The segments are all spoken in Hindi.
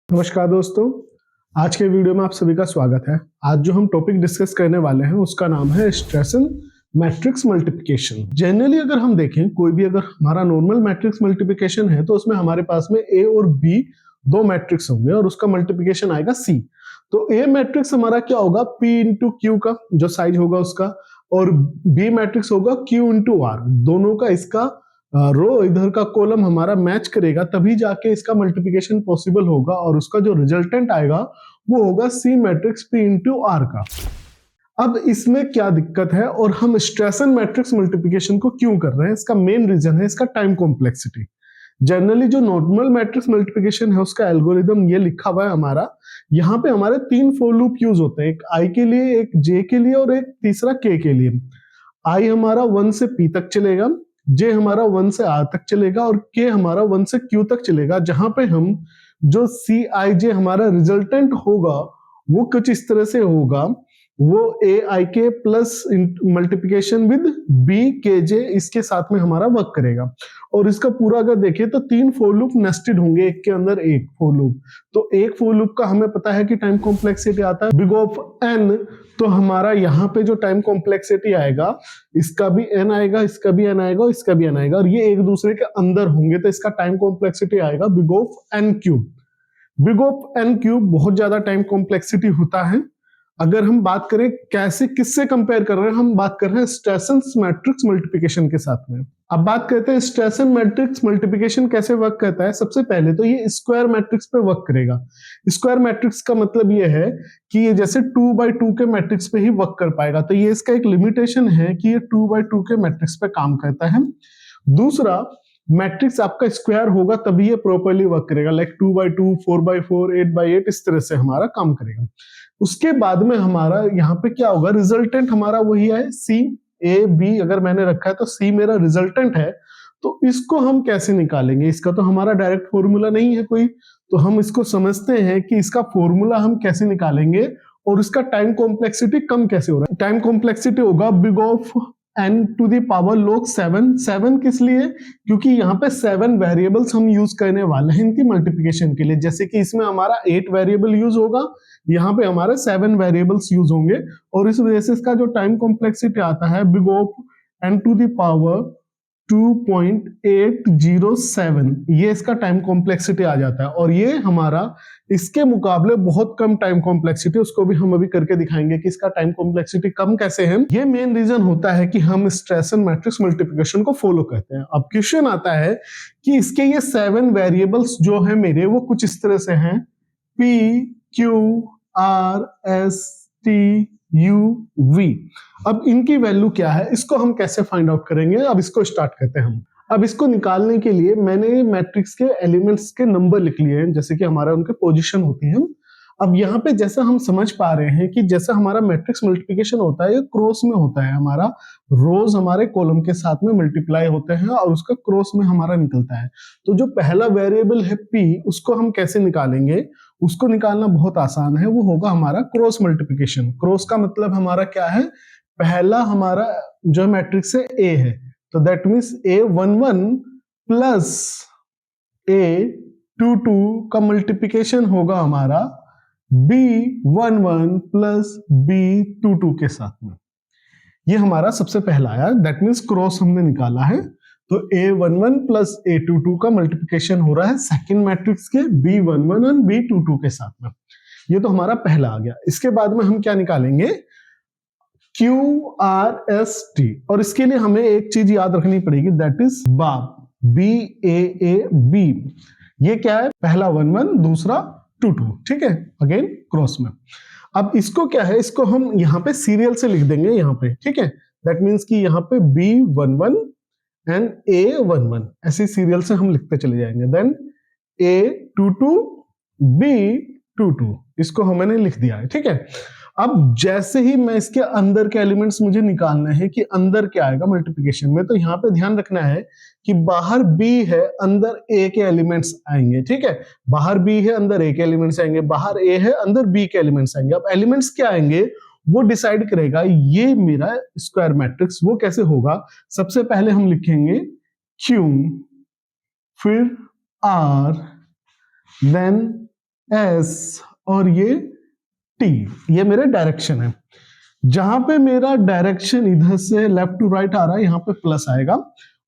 नमस्कार दोस्तों, आज के वीडियो में आप सभी का स्वागत है। आज जो हम टॉपिक डिस्कस करने वाले हैं उसका नाम है स्ट्रेसन मैट्रिक्स मल्टीप्लिकेशन। जनरली अगर हम देखें कोई भी अगर हमारा नॉर्मल मैट्रिक्स मल्टीप्लिकेशन है तो उसमें हमारे पास में ए और बी दो मैट्रिक्स होंगे और उसका मल्टीप्लिकेशन आएगा सी। तो ए मैट्रिक्स हमारा क्या होगा, पी इंटू क्यू का जो साइज होगा उसका, और बी मैट्रिक्स होगा क्यू इंटू आर। दोनों का इसका रो इधर का कॉलम हमारा मैच करेगा तभी जाके इसका मल्टीप्लिकेशन पॉसिबल होगा और उसका जो रिजल्टेंट आएगा वो होगा C matrix P into R का। अब इसमें क्या दिक्कत है और हम स्ट्रेसन मैट्रिक्स मल्टीप्लिकेशन को क्यों कर रहे हैं, इसका मेन रीजन है इसका टाइम कॉम्प्लेक्सिटी। जनरली जो नॉर्मल मैट्रिक्स मल्टीप्लिकेशन है उसका एल्गोरिदम ये लिखा हुआ है हमारा, यहाँ पे हमारे तीन फॉर लूप यूज होते हैं, एक आई के लिए, एक जे के लिए और एक तीसरा के लिए। आई हमारा 1 से पी तक चलेगा, जे हमारा 1 से आर तक चलेगा और के हमारा 1 से क्यू तक चलेगा। जहां पे हम जो सी आई जे हमारा रिजल्टेंट होगा वो कुछ इस तरह से होगा, वो ए आई के प्लस मल्टीप्लिकेशन विद बी के जे इसके साथ में हमारा वर्क करेगा। और इसका पूरा अगर देखें तो तीन फॉर लूप नेस्टेड होंगे, एक के अंदर एक फॉर लूप। तो एक फॉर लूप का हमें पता है कि टाइम कॉम्प्लेक्सिटी आता है बिग ऑफ एन, तो हमारा यहाँ पे जो टाइम कॉम्प्लेक्सिटी आएगा इसका भी एन आएगा, इसका भी एन आएगा और इसका भी एन आएगा, और ये एक दूसरे के अंदर होंगे तो इसका टाइम कॉम्प्लेक्सिटी आएगा big of n cube. Big of n cube बहुत ज्यादा टाइम कॉम्प्लेक्सिटी होता है। अगर हम बात करें कैसे किससे कंपेयर कर रहे हैं, हम बात कर रहे हैं स्ट्रेसन मैट्रिक्स मल्टीप्लिकेशन के साथ में। अब बात करते हैं स्ट्रेसन मैट्रिक्स मल्टीप्लिकेशन कैसे वर्क करता है। सबसे पहले तो ये स्क्वायर मैट्रिक्स पे वर्क करेगा। स्क्वायर मैट्रिक्स का मतलब ये है कि ये जैसे 2 by 2 के मैट्रिक्स पे ही वर्क कर पाएगा, तो ये इसका एक लिमिटेशन है कि ये 2 by 2 के मैट्रिक्स पे काम करता है। दूसरा, मैट्रिक्स आपका स्क्वायर होगा तभी ये प्रॉपर्ली वर्क करेगा, लाइक 2 by 2, 4 by 4, 8 by 8 इस तरह से हमारा काम करेगा। उसके बाद में हमारा यहाँ पे क्या होगा, रिजल्टेंट हमारा वही है सी ए बी, अगर मैंने रखा है तो सी मेरा रिजल्टेंट है। तो इसको हम कैसे निकालेंगे, इसका तो हमारा डायरेक्ट फॉर्मूला नहीं है कोई, तो हम इसको समझते हैं कि इसका फॉर्मूला हम कैसे निकालेंगे और इसका टाइम कॉम्प्लेक्सिटी कम कैसे हो रहा है। टाइम कॉम्प्लेक्सिटी होगा big of n to the power log 7। 7 किस लिए, क्योंकि यहाँ पे 7 वेरिएबल्स हम यूज करने वाले हैं इनकी मल्टीप्लिकेशन के लिए। जैसे कि इसमें हमारा 8 वेरिएबल यूज होगा, यहाँ पे हमारे 7 वेरिएबल्स यूज होंगे, और इस वजह से इसका जो टाइम कॉम्प्लेक्सिटी आता है big of n to the power 2.807, ये इसका टाइम कॉम्प्लेक्सिटी आ जाता है। और ये हमारा इसके मुकाबले बहुत कम टाइम कॉम्प्लेक्सिटी, उसको भी हम अभी करके दिखाएंगे कि इसका टाइम कॉम्प्लेक्सिटी कम कैसे है। ये मेन रीजन होता है कि हम स्ट्रेसन मैट्रिक्स मल्टीप्लिकेशन को फॉलो करते हैं। अब क्वेश्चन आता है कि इसके ये 7 वेरिएबल्स जो है मेरे, वो कुछ इस तरह से हैं, P Q R S T U V। अब इनकी वैल्यू क्या है, इसको हम कैसे फाइंड आउट करेंगे। अब इसको स्टार्ट करते हैं हम। अब इसको निकालने के लिए मैंने मैट्रिक्स के एलिमेंट्स के नंबर लिख लिए हैं, जैसे कि हमारा उनके पोजीशन होती है। अब यहाँ पे जैसा हम समझ पा रहे हैं कि जैसा हमारा मैट्रिक्स मल्टीप्लिकेशन होता है ये क्रॉस में होता है, हमारा रोज हमारे कॉलम के साथ में मल्टीप्लाई होते हैं और उसका क्रॉस में हमारा निकलता है। तो जो पहला वेरिएबल है P, उसको हम कैसे निकालेंगे, उसको निकालना बहुत आसान है, वो होगा हमारा क्रॉस मल्टीप्लिकेशन। क्रॉस का मतलब हमारा क्या है, पहला हमारा जो मैट्रिक्स है A है, तो that means A11 plus A22 का मल्टीप्लिकेशन होगा हमारा B11 प्लस B22 के साथ में। ये हमारा सबसे पहला आया, दैट मीन्स क्रॉस हमने निकाला है। तो A11 प्लस A22 का मल्टीप्लिकेशन हो रहा है सेकंड मैट्रिक्स के B11 और B22 के साथ में। ये तो हमारा पहला आ गया। इसके बाद में हम क्या निकालेंगे, QRST, और इसके लिए हमें एक चीज याद रखनी पड़ेगी, दैट इज बाब, BAAB। ये क्या है, पहला 11, दूसरा 22, ठीक है, अगेन क्रॉस में। अब इसको क्या है, इसको हम यहाँ पे सीरियल से लिख देंगे यहाँ पे, ठीक है। दैट मीन्स कि यहाँ पे B11 एंड A11 ऐसे सीरियल से हम लिखते चले जाएंगे। देन A22 B22, इसको हमने लिख दिया है, ठीक है। अब जैसे ही मैं इसके अंदर के एलिमेंट्स मुझे निकालना है कि अंदर क्या आएगा मल्टीप्लिकेशन में, तो यहाँ पे ध्यान रखना है कि बाहर B है, अंदर A के एलिमेंट्स आएंगे, ठीक है। बाहर B है, अंदर A के एलिमेंट्स आएंगे, बाहर A है, अंदर B के एलिमेंट्स आएंगे। अब एलिमेंट्स क्या आएंगे वो डिसाइड करेगा ये मेरा स्क्वायर मैट्रिक्स। वो कैसे होगा, सबसे पहले हम लिखेंगे Q, फिर R, देन एस और ये टी, ये मेरे डायरेक्शन है। जहां पे मेरा डायरेक्शन इधर से लेफ्ट टू राइट आ रहा है, यहाँ पे प्लस आएगा,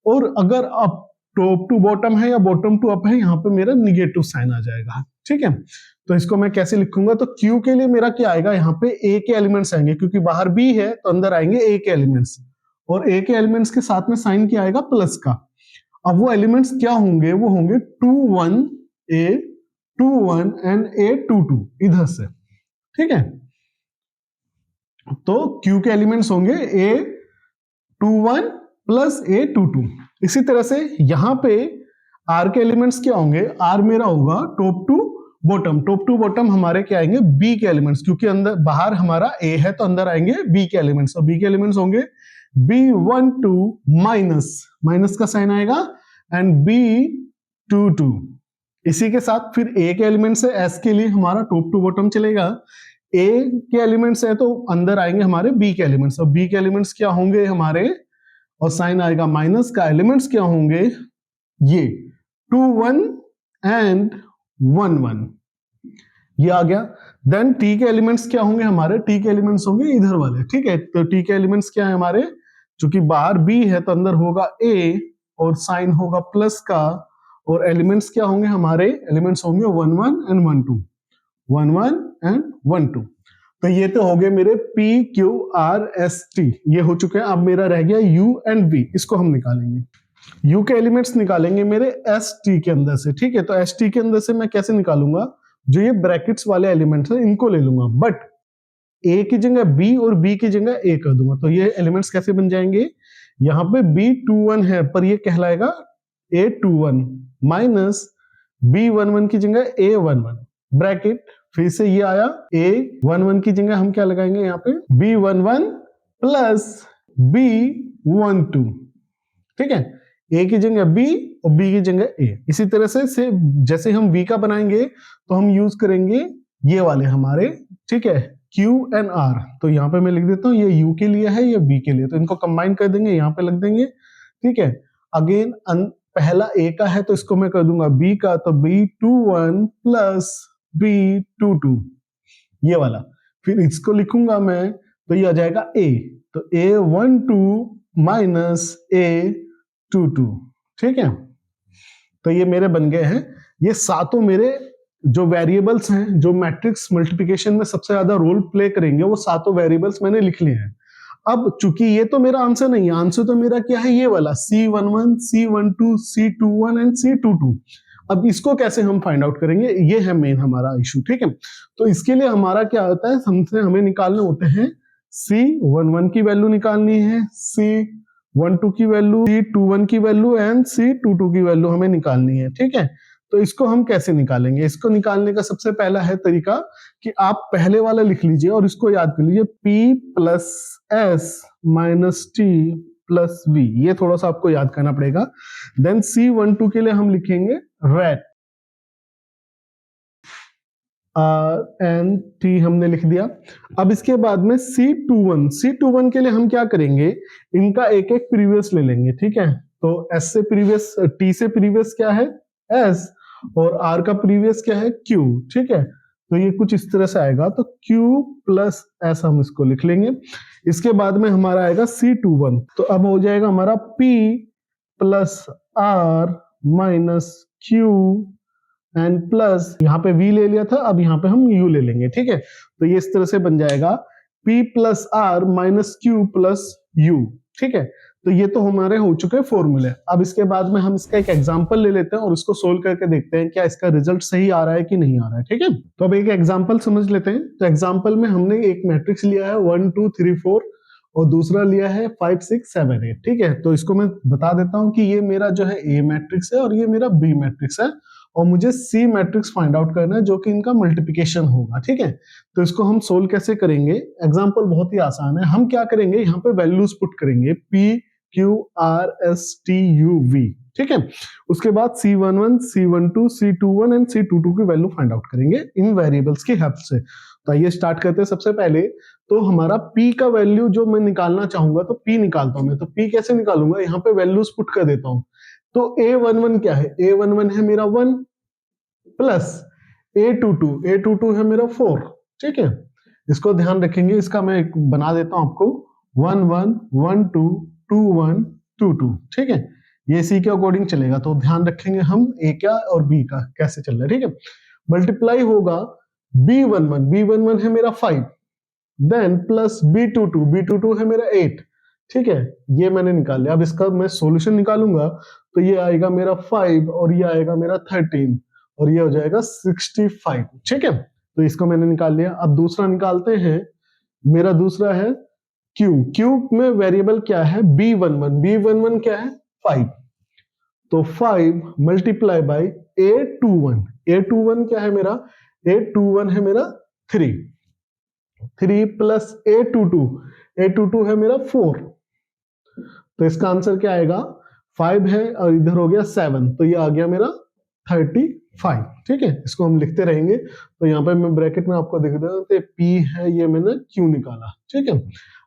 और अगर अप टॉप टू बॉटम है या बॉटम टू अप है, यहाँ पे मेरा निगेटिव साइन आ जाएगा। ठीक है, तो इसको मैं कैसे लिखूंगा, तो Q के लिए मेरा क्या आएगा, यहाँ पे A के एलिमेंट्स आएंगे, क्योंकि बाहर B है तो अंदर आएंगे A के एलिमेंट्स, और A के एलिमेंट्स के साथ में साइन क्या आएगा, प्लस का। अब वो एलिमेंट्स क्या होंगे, वो होंगे 2 1 A 2 1 एंड A 2 2 इधर से। ठीक है, तो Q के एलिमेंट्स होंगे A 2 1 प्लस A 2 2। इसी तरह से यहां पे R के एलिमेंट्स क्या होंगे, R मेरा होगा top to bottom, top to bottom हमारे क्या आएंगे, B के एलिमेंट्स, क्योंकि अंदर बाहर हमारा A है तो अंदर आएंगे B के एलिमेंट्स, और B के एलिमेंट्स होंगे B12 माइनस, माइनस का साइन आएगा, एंड B22। इसी के साथ फिर A के एलिमेंट्स है, S के लिए हमारा टॉप टू बॉटम चलेगा, A के एलिमेंट्स है तो अंदर आएंगे हमारे B के एलिमेंट्स, और B के एलिमेंट्स क्या होंगे हमारे, और साइन आएगा माइनस का, एलिमेंट्स क्या होंगे ये 2 1 एंड 1 1, ये आ गया। देन T के एलिमेंट्स क्या होंगे हमारे, T के एलिमेंट्स होंगे इधर वाले। ठीक है, तो T के एलिमेंट्स क्या है हमारे, चूंकि बाहर B है तो अंदर होगा A, और साइन होगा प्लस का, और एलिमेंट्स क्या होंगे हमारे, एलिमेंट्स होंगे 1 1 एंड 1 2, 1 1 एंड 1 2। तो ये तो हो गए मेरे P Q R S T, ये हो चुके हैं। अब मेरा रह गया U एंड V, इसको हम निकालेंगे। U के एलिमेंट्स निकालेंगे मेरे S T के अंदर से। ठीक है, तो S T के अंदर से मैं कैसे निकालूंगा, जो ये ब्रैकेट्स वाले एलिमेंट्स हैं इनको ले लूंगा, बट A की जगह B और B की जगह A कर दूंगा। तो ये एलिमेंट्स कैसे बन जाएंगे, यहाँ पे B21 है पर ये कहलाएगा A21 माइनस B11 की जगह A11 ब्रैकेट, फिर से ये आया A11 की जगह हम क्या लगाएंगे यहाँ पे B11 प्लस B12। ठीक है, A की जगह B और B की जगह A। इसी तरह से जैसे हम V का बनाएंगे तो हम यूज करेंगे ये वाले हमारे, ठीक है, Q एंड R। तो यहाँ पे मैं लिख देता हूँ ये U के लिए है, ये B के लिए, तो इनको कंबाइन कर देंगे, यहाँ पे लग देंगे। ठीक है, अगेन पहला A का है तो इसको मैं कर दूंगा B का, तो B21 प्लस B22 ये वाला, फिर इसको लिखूंगा मैं तो ये आ जाएगा A, तो A12 माइनस A22। ठीक है, तो ये मेरे बन गए हैं, ये सातों मेरे जो वेरिएबल्स हैं जो मैट्रिक्स मल्टीप्लिकेशन में सबसे ज्यादा रोल प्ले करेंगे, वो सातों वेरिएबल्स मैंने लिख लिए हैं। अब चूंकि ये तो मेरा आंसर नहीं है, आंसर तो मेरा क्या है, ये वाला C11 C12 C21 and C22। अब इसको कैसे हम फाइंड आउट करेंगे, ये है मेन हमारा इशू। ठीक है, तो इसके लिए हमारा क्या होता है, हमसे हमें निकालने होते हैं C11 की वैल्यू निकालनी है, C12 की वैल्यू, C21 की वैल्यू एंड C22 की वैल्यू हमें निकालनी है। ठीक है, तो इसको हम कैसे निकालेंगे, इसको निकालने का सबसे पहला है तरीका कि आप पहले वाला लिख लीजिए और इसको याद कर लीजिए, P plus S minus T plus V, ये थोड़ा सा आपको याद करना पड़ेगा। देन C12 के लिए हम लिखेंगे रेट, एंड T हमने लिख दिया। अब इसके बाद में C21 के लिए हम क्या करेंगे, इनका एक एक प्रीवियस ले लेंगे। ठीक है, तो S से प्रीवियस, T से प्रीवियस क्या है S, और R का प्रीवियस क्या है Q। ठीक है, तो ये कुछ इस तरह से आएगा, तो Q प्लस S हम इसको लिख लेंगे। इसके बाद में हमारा आएगा C21, तो अब हो जाएगा हमारा P plus R minus Q and plus, यहाँ पे V ले लिया था, अब यहाँ पे हम U ले लेंगे। ठीक है, तो ये इस तरह से बन जाएगा P plus R minus Q plus U। ठीक है, तो ये तो हमारे हो चुके फॉर्मूले। अब इसके बाद में हम इसका एक एग्जांपल ले लेते हैं और उसको सोल्व करके देखते हैं क्या इसका रिजल्ट सही आ रहा है कि नहीं आ रहा है। ठीक है, तो अब एक एग्जांपल समझ लेते हैं। तो एग्जांपल में हमने एक मैट्रिक्स लिया है 1 2 3 4 और दूसरा लिया है 5 6 7 8। ठीक है, तो इसको मैं बता देता हूं कि ये मेरा जो है A मैट्रिक्स है और ये मेरा B मैट्रिक्स है, और मुझे C मैट्रिक्स फाइंड आउट करना है जो कि इनका मल्टीप्लिकेशन होगा। ठीक है, तो इसको हम सोल्व कैसे करेंगे, एग्जांपल बहुत ही आसान है। हम क्या करेंगे, यहाँ पे वैल्यूज पुट करेंगे P Q R S T U V। ठीक है, उसके बाद C11 C12 C21 and C22 की वैल्यू फाइंड आउट करेंगे इन वेरिएबल्स की हेल्प से। तो आइए स्टार्ट करते हैं। सबसे पहले तो हमारा P का वैल्यू जो मैं निकालना चाहूंगा, तो P निकालता हूं मैं। तो P कैसे निकालूंगा, यहाँ पे वैल्यूज पुट कर देता हूं। तो A11 क्या है, A11 है मेरा 1 प्लस A22 है मेरा 4, ठीक है, इसको ध्यान रखेंगे। इसका मैं एक बना देता हूं आपको, 1 1 1 2 2 1 2 2, ठीक है, ये सी के अकॉर्डिंग चलेगा, तो ध्यान रखेंगे हम ए का और बी का कैसे चल रहा है, ठीक है। मल्टीप्लाई होगा B11 है मेरा 5, देन प्लस B22 है मेरा 8, ठीक है, ये मैंने निकाल लिया। अब इसका मैं सॉल्यूशन निकालूंगा तो ये आएगा मेरा 5 और ये आएगा मेरा 13 और ये हो जाएगा 65, ठीक है, तो इसको मैंने निकाल लिया। अब दूसरा निकालते हैं, मेरा दूसरा है क्यू में वेरिएबल क्या है, B11 क्या है 5, तो 5 मल्टीप्लाई बाई A21 क्या है मेरा, A21 है मेरा 3 प्लस A22 है मेरा 4, तो इसका आंसर क्या आएगा, 5 है और इधर हो गया 7, तो ये आ गया मेरा 35, ठीक है, इसको हम लिखते रहेंगे। तो यहाँ पे मैं ब्रैकेट में आपको दिख देता हूं, तो P है, ये मैंने Q निकाला, ठीक है।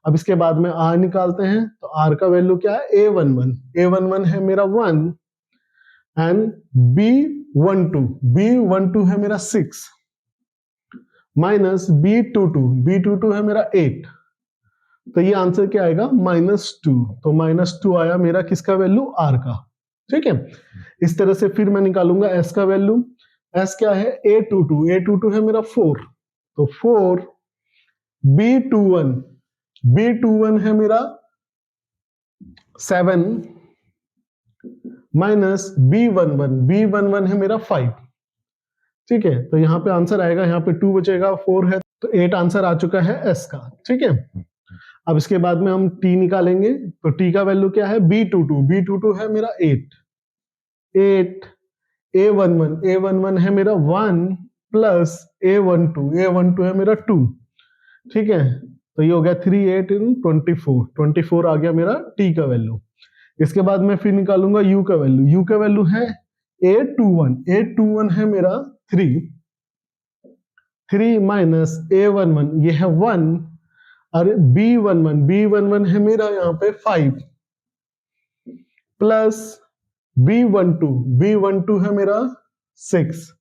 अब इसके बाद में R निकालते हैं, तो R का वैल्यू क्या है, A11 है मेरा 1 एंड B12 है मेरा 6 माइनस B22 है मेरा 8, तो ये आंसर क्या आएगा, -2, तो -2 आया मेरा किसका वैल्यू, R का, ठीक है। इस तरह से फिर मैं निकालूंगा S का वैल्यू, S क्या है, A22 है मेरा 4, तो 4 B21 है मेरा 7 माइनस B11 है मेरा 5, ठीक है, तो यहाँ पे आंसर आएगा, यहाँ पे 2 बचेगा, 4 है, तो 8 आंसर आ चुका है S का, ठीक है। अब इसके बाद में हम T निकालेंगे, तो T का वैल्यू क्या है, B22 है मेरा 8 A11 है मेरा 1 प्लस A12 है मेरा 2, ठीक है, तो ये हो गया 3 8 24 आ गया मेरा T का वैल्यू। इसके बाद मैं फिर निकालूंगा U का वैल्यू है A21 है मेरा 3 माइनस A11 ये है 1 और B11 है मेरा यहाँ पे 5 प्लस B12 है मेरा 6,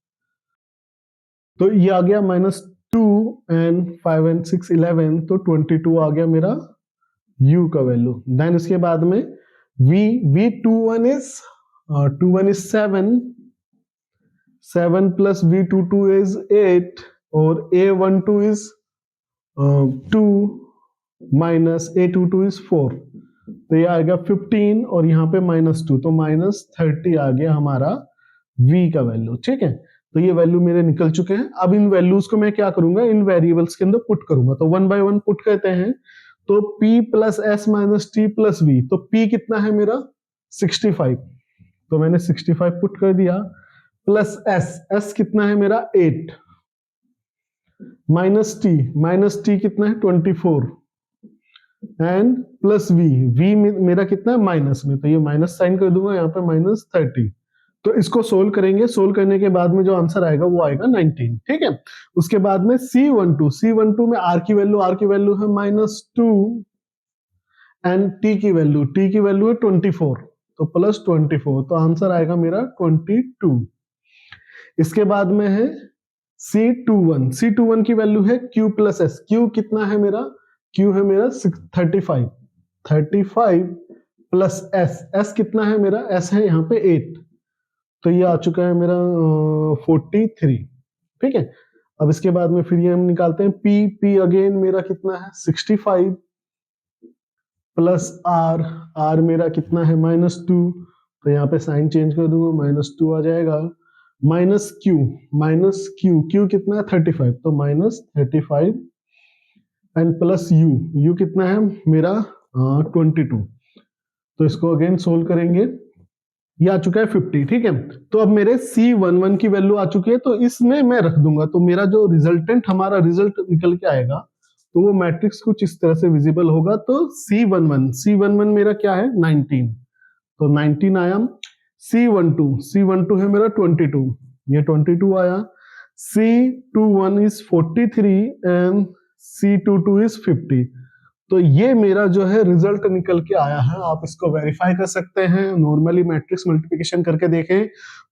तो ये आ गया -2 एंड 5 एंड 6 11, तो 22 आ गया मेरा U का वैल्यू। देन इसके बाद में V21 is 7 plus V22 is 8 और A12 is 2 minus A22 is 4, तो ये आएगा 15 और यहाँ पे -2, तो -30 आ गया हमारा V का वैल्यू, ठीक है। तो ये वैल्यू मेरे निकल चुके हैं। अब इन वैल्यूज को मैं क्या करूंगा, इन वेरिएबल्स के अंदर पुट करूंगा, तो 1 बाय 1 पुट करते हैं, तो P plus S minus T plus V, तो P कितना है मेरा 65, तो मैंने 65 पुट कर दिया, प्लस S कितना है मेरा 8 माइनस T कितना है 24 एंड प्लस V मेरा कितना है माइनस में, तो ये माइनस साइन कर दूंगा यहाँ पे -30, तो इसको सोल्व करेंगे, सोल्व करने के बाद में जो आंसर आएगा वो आएगा 19, ठीक है। उसके बाद में C12 में R की वैल्यू है -2 एंड T की वैल्यू है 24, तो प्लस 24, तो आंसर आएगा मेरा 22। इसके बाद में है C21 की वैल्यू है Q प्लस S, Q कितना है मेरा, Q है मेरा 35 प्लस S कितना है मेरा, S है यहाँ पे 8, तो ये आ चुका है मेरा 43, ठीक है। अब इसके बाद में फिर ये हम निकालते हैं P अगेन मेरा कितना है 65 प्लस R मेरा कितना है -2, तो यहाँ पे साइन चेंज कर दूंगा, -2 आ जाएगा, माइनस Q कितना है 35, तो -35 एंड प्लस U कितना है मेरा 22, तो इसको अगेन सोल्व करेंगे, ये आ चुका है 50, ठीक है। तो अब मेरे C11 की वैल्यू आ चुकी है, तो इसमें मैं रख दूंगा, तो मेरा जो हमारा रिजल्ट निकल के आएगा, तो वो मैट्रिक्स कुछ इस तरह से विजिबल होगा। तो C11 मेरा क्या है 19, तो 19 आया। C12 है मेरा 22, ये 22 आया। C21 is 43 and C22 is 50, तो ये मेरा जो है रिजल्ट निकल के आया है। आप इसको वेरीफाई कर सकते हैं, नॉर्मली मैट्रिक्स मल्टीप्लिकेशन करके देखें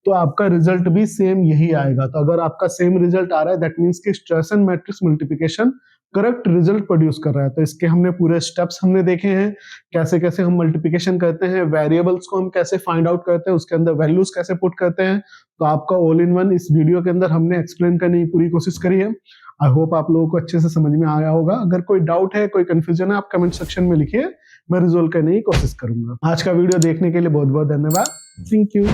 तो आपका रिजल्ट भी सेम यही आएगा। तो अगर आपका सेम रिजल्ट आ रहा है दैट मीन्स कि Strassen matrix multiplication correct result produce कर रहा है। तो इसके हमने पूरे स्टेप्स हमने देखे हैं, कैसे कैसे हम मल्टीप्लिकेशन करते हैं, वेरिएबल्स को हम कैसे फाइंड आउट करते हैं, उसके अंदर वैल्यूज कैसे पुट करते हैं। तो आपका ऑल इन वन इस वीडियो के अंदर हमने एक्सप्लेन करने की पूरी कोशिश करी है। आई होप आप लोगों को अच्छे से समझ में आया होगा। अगर कोई डाउट है, कोई कंफ्यूजन है, आप कमेंट सेक्शन में लिखिए, मैं रिजोल्व करने की कोशिश करूंगा। आज का वीडियो देखने के लिए बहुत बहुत धन्यवाद। Thank you.